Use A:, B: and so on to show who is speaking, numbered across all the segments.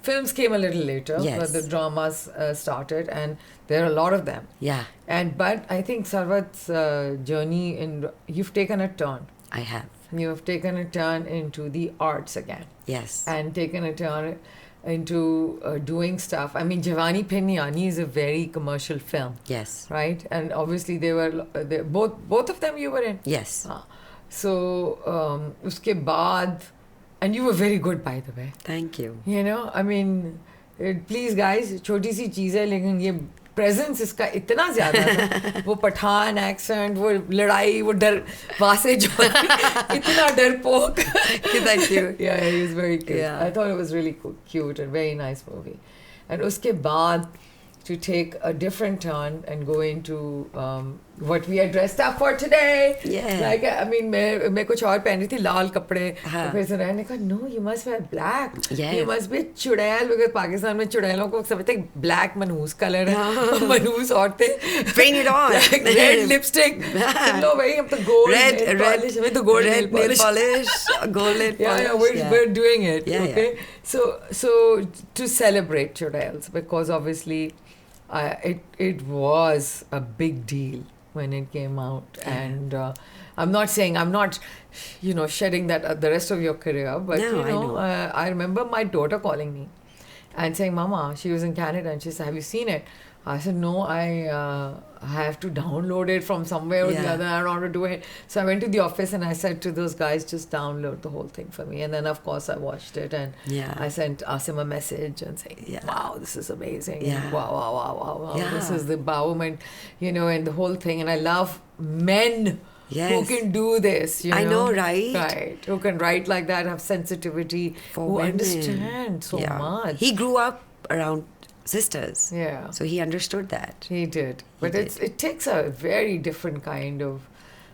A: films came a little later.
B: Yes.
A: But the dramas started, and there are a lot of them.
B: Yeah,
A: But I think Sarwat's journey you've taken a turn.
B: I have.
A: You have taken a turn into the arts again,
B: Yes.
A: and taken a turn into doing stuff. I mean, Jawani Phir Nahi Aani is a very commercial film,
B: Yes.
A: right? And obviously both of them you were in.
B: Yes.
A: So uske baad, and you were very good, by the way.
B: Thank you.
A: You know, I mean, please guys, छोटी सी चीज़ है, लेकिन ये presence इसका इतना ज़्यादा था. वो Pathan accent, वो लड़ाई, वो डर, वहाँ से जो इतना डरपोक.
B: Thank you.
A: Yeah, he was very cute.
B: Yeah.
A: I thought it was really cute and very nice movie. And उसके बाद to take a different turn and go into what we are dressed up for today.
B: Yeah.
A: Like, I mean, मैं कुछ और पहन रही थी, लाल कपड़े.
B: हाँ.
A: तो फिर से रहने का, no, you must wear black.
B: Yes.
A: You must be चुड़ैल, because पाकिस्तान में चुड़ैलों को समझते हैं black मनहूस कलर है. मनहूस औरतें.
B: Bring it on.
A: Red lipstick. No, भाई, हम तो gold nail polish. हमें तो gold nail polish.
B: Gold nail polish.
A: Yeah, we're doing it.
B: Yeah,
A: okay.
B: yeah.
A: So to celebrate Churails, because obviously it was a big deal when it came out, and I'm not shedding that the rest of your career, but
B: No,
A: I remember my daughter calling me and saying, Mama, she was in Canada, and she said, have you seen it? I said, no, I have to download it from somewhere or the other. I don't know how to do it. So I went to the office and I said to those guys, just download the whole thing for me. And then, of course, I watched it, and I sent Asim a message and saying, wow, this is amazing.
B: Yeah.
A: Wow.
B: Yeah.
A: This is the empowerment, and the whole thing. And I love men who can do this.
B: I know, right?
A: Right. Who can write like that, have sensitivity, who
B: women.
A: understand so much.
B: He grew up around sisters.
A: Yeah.
B: So he understood that.
A: He did. But it takes a very different kind of...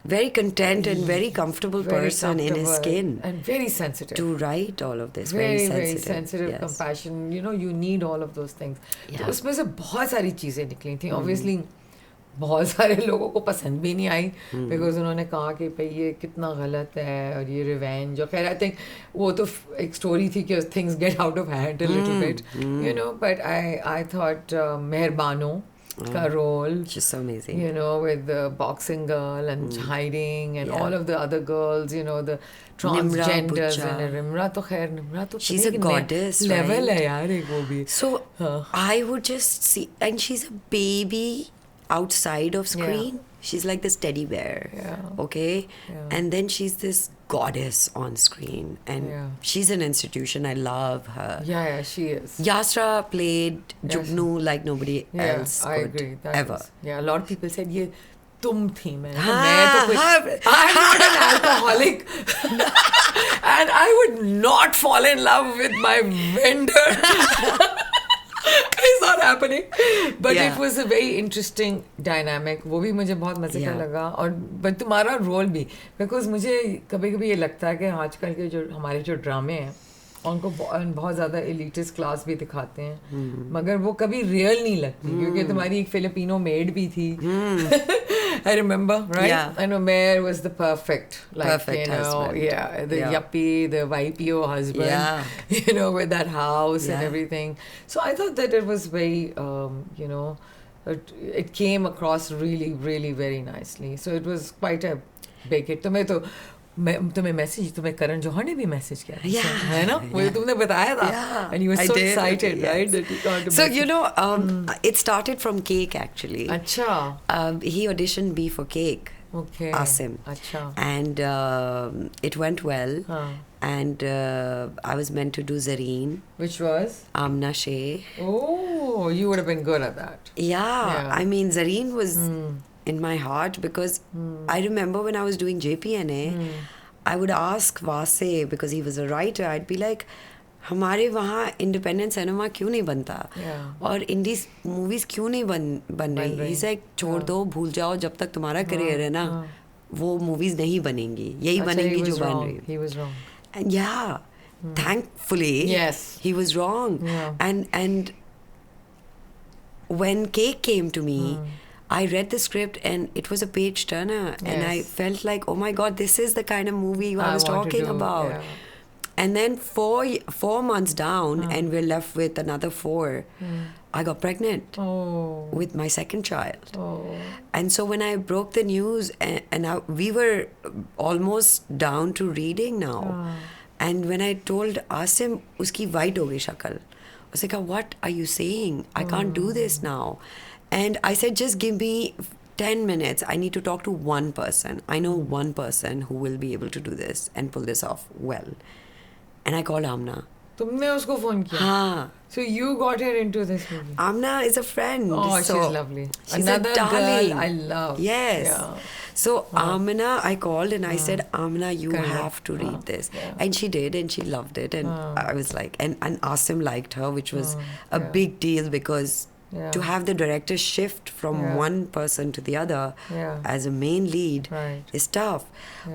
B: Very content and very comfortable person in his skin.
A: And very sensitive.
B: To write all of this.
A: Very sensitive, compassion. You need all of those things. तो उसमें से बहुत सारी चीज़ें निकली थी. Obviously, बहुत सारे लोगों को पसंद भी नहीं आई, because उन्होंने कहा कि भाई ये कितना गलत है और ये रिवेंज, और खैर आई थिंक वो तो एक स्टोरी थी कि things get out of hand a little bit, but I thought मेहरबानो का role,
B: she's so amazing,
A: with the boxing girl and hiding and all of the other girls, the transgenders, and Nimra तो
B: she's a goddess,
A: level है यार एक वो भी.
B: So I would just see, and she's a baby outside of screen. She's like this teddy bear, okay? And then she's this goddess on screen, and she's an institution. I love her.
A: Yeah, she is.
B: Yasra played Jugnu like nobody else
A: I
B: could
A: agree.
B: ever.
A: A lot of people said, ये तुम थी. I'm not an alcoholic. And I would not fall in love with my vendor. It's not happening. But it was a very interesting dynamic. वो भी मुझे बहुत मजे का लगा. और but तुम्हारा रोल भी, because मुझे कभी-कभी ये लगता है कि आजकल के जो हमारे जो ड्रामे हैं उनको बहुत ज़्यादा elitist क्लास भी दिखाते हैं, मगर वो कभी रियल नहीं लगती, क्योंकि तुम्हारी एक फिलिपिनो मेड भी थी. I remember, right?
B: Yeah.
A: And Omer was the perfect
B: husband.
A: The yuppie, the YPO husband, with that house and everything. So I thought that it was very, it came across really, really very nicely. So it was quite a big hit. तुम्हें करण जौहर ने भी message किया है ना, मुझे तुमने बताया था, and you were so excited, right, that you got to
B: so it started from Cake actually.
A: अच्छा.
B: He auditioned me for Cake.
A: Okay.
B: Asim.
A: अच्छा.
B: And it went well. And I was meant to do Zareen,
A: which was
B: Amna Sheh.
A: Oh, you would have been good at that.
B: Yeah. I mean, Zareen was in my heart, because I remember when I was doing JPNA, I would ask Vase, because he was a writer, I'd be like, हमारे वहाँ independent cinema क्यों नहीं बनता, और इंडी movies क्यों नहीं बन रही. He's like, छोड़ दो, भूल जाओ, जब तक तुम्हारा करियर है ना, वो मूवीज नहीं बनेंगी, यही बनेंगी जो बन रही.
A: He was wrong.
B: And thankfully, he was wrong. And when Cake came to me, I read the script and it was a page turner, and I felt like, oh my God, this is the kind of movie I was talking about. And then 4 months down, and we're left with another 4. I got pregnant with my second child. And so when I broke the news, we were almost down to reading now. And when I told Asim, uski white ho gayi shakal. I was like, what are you saying? I can't do this now. And I said, just give me 10 minutes. I need to talk to one person. I know one person who will be able to do this and pull this off well. And I called Amna.
A: तुमने उसको phone किया?
B: हाँ.
A: So you got her into this movie.
B: Amna is a friend.
A: Oh,
B: so
A: she's lovely.
B: She's
A: Another
B: a darling.
A: girl I love.
B: Yes.
A: Yeah.
B: So Amna, I called and I said, Amna, you have to read this.
A: Yeah.
B: And she did, and she loved it. And I was like, and Asim liked her, which was a big deal because to have the director shift from one person to the other as a main lead is tough.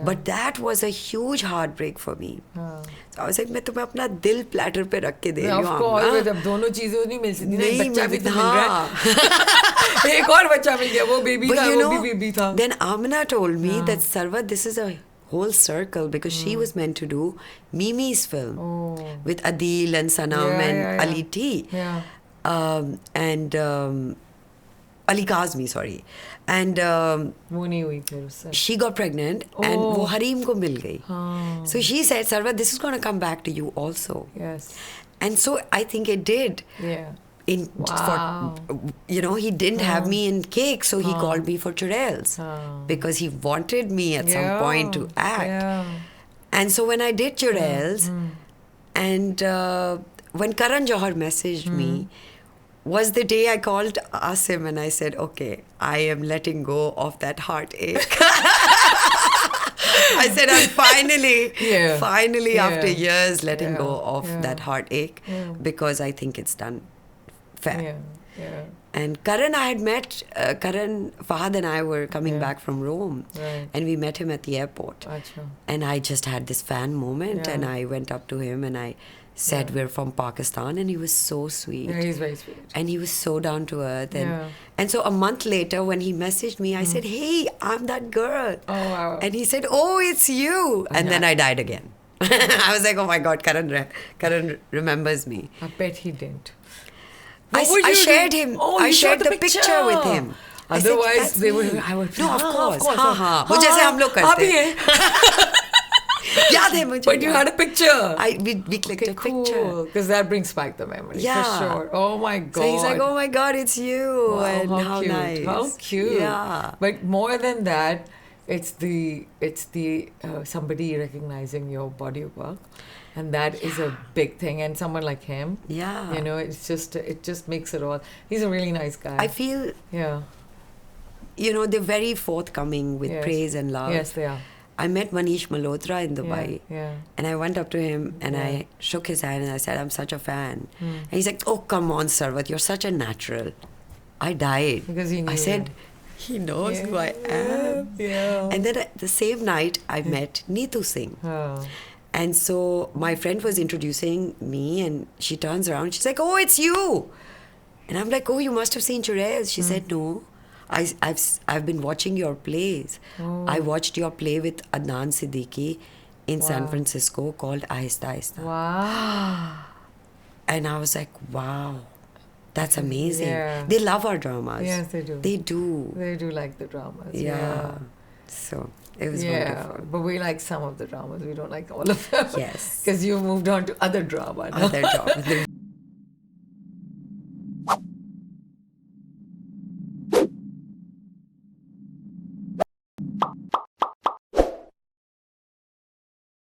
B: But that was a huge heartbreak for me. So I was like, मैं तुम्हें अपना दिल platter पे रख के दे रही हूँ.
A: Of course, जब दोनों चीजें नहीं मिल सकती, एक बच्चा भी तो मिल रहा है. एक और बच्चा मिल गया, वो बेबी था, वो भी बेबी था.
B: Then Amina told me that Sarwat, this is a whole circle because she was meant to do Mimi's film with Adil and Sanam and Ali T. And Ali Kazmi, sorry. And
A: वो नहीं हुई फिर उससे.
B: she got pregnant and वो हरीम को मिल गई. So she said, Sarwat, this is going to come back to you also.
A: Yes.
B: And so I think it did.
A: Yeah.
B: He didn't have me in Cake, so he called me for Churails because he wanted me at some point to act.
A: Yeah.
B: And so when I did Churails, and when Karan Johar messaged me, was the day I called Asim and I said, okay, I am letting go of that heartache. I said, I'm finally after years letting go of that heartache because I think it's done fair.
A: Yeah.
B: And Karan, I had met, Fahad and I were coming back from Rome and we met him at the airport.
A: Achha.
B: And I just had this fan moment and I went up to him and I said we're from Pakistan, and he was so sweet.
A: Yeah, he's very sweet.
B: And he was so down to earth. And so a month later when he messaged me, I said, hey, I'm that girl.
A: Oh, wow.
B: And he said, oh, it's you. And then I died again. I was like, oh my God, Karan remembers me.
A: I bet he didn't.
B: I shared him. I shared the picture with him.
A: Otherwise,
B: they would.
A: I would.
B: No, of course. वो जैसे हम लोग करते हैं. याद है मुझे.
A: But you had a picture.
B: We clicked a picture.
A: Because that brings back the memory.
B: Yeah.
A: For sure. Oh my God.
B: So he's like, oh my God, it's you.
A: Wow,
B: and how
A: cute.
B: nice.
A: How cute.
B: Yeah.
A: But more than that, it's the somebody recognizing your body work. And that is a big thing. And someone like him.
B: Yeah.
A: It just makes it all. He's a really nice guy.
B: I feel.
A: Yeah.
B: They're very forthcoming with praise and love.
A: Yes, they are.
B: I met Manish Malhotra in Dubai.
A: Yeah.
B: And I went up to him and I shook his hand and I said, I'm such a fan. And he's like, oh, come on, Sarwat, you're such a natural. I died.
A: Because he knew.
B: I said, he knows who I am.
A: Yeah.
B: And then the same night, I met Neetu Singh.
A: Oh.
B: And so my friend was introducing me and she turns around. She's like, oh, it's you. And I'm like, oh, you must have seen Churails. She said, no. I've been watching your plays. I watched your play with Adnan Siddiqui in San Francisco called Ahista Ahista.
A: Wow.
B: And I was like, wow, that's amazing.
A: Yeah.
B: They love our dramas.
A: Yes, they do.
B: They do.
A: They do like the dramas.
B: Yeah. So it was wonderful.
A: But we like some of the dramas. We don't like all of them.
B: Yes.
A: Because you moved on to other drama now.
B: Other dramas.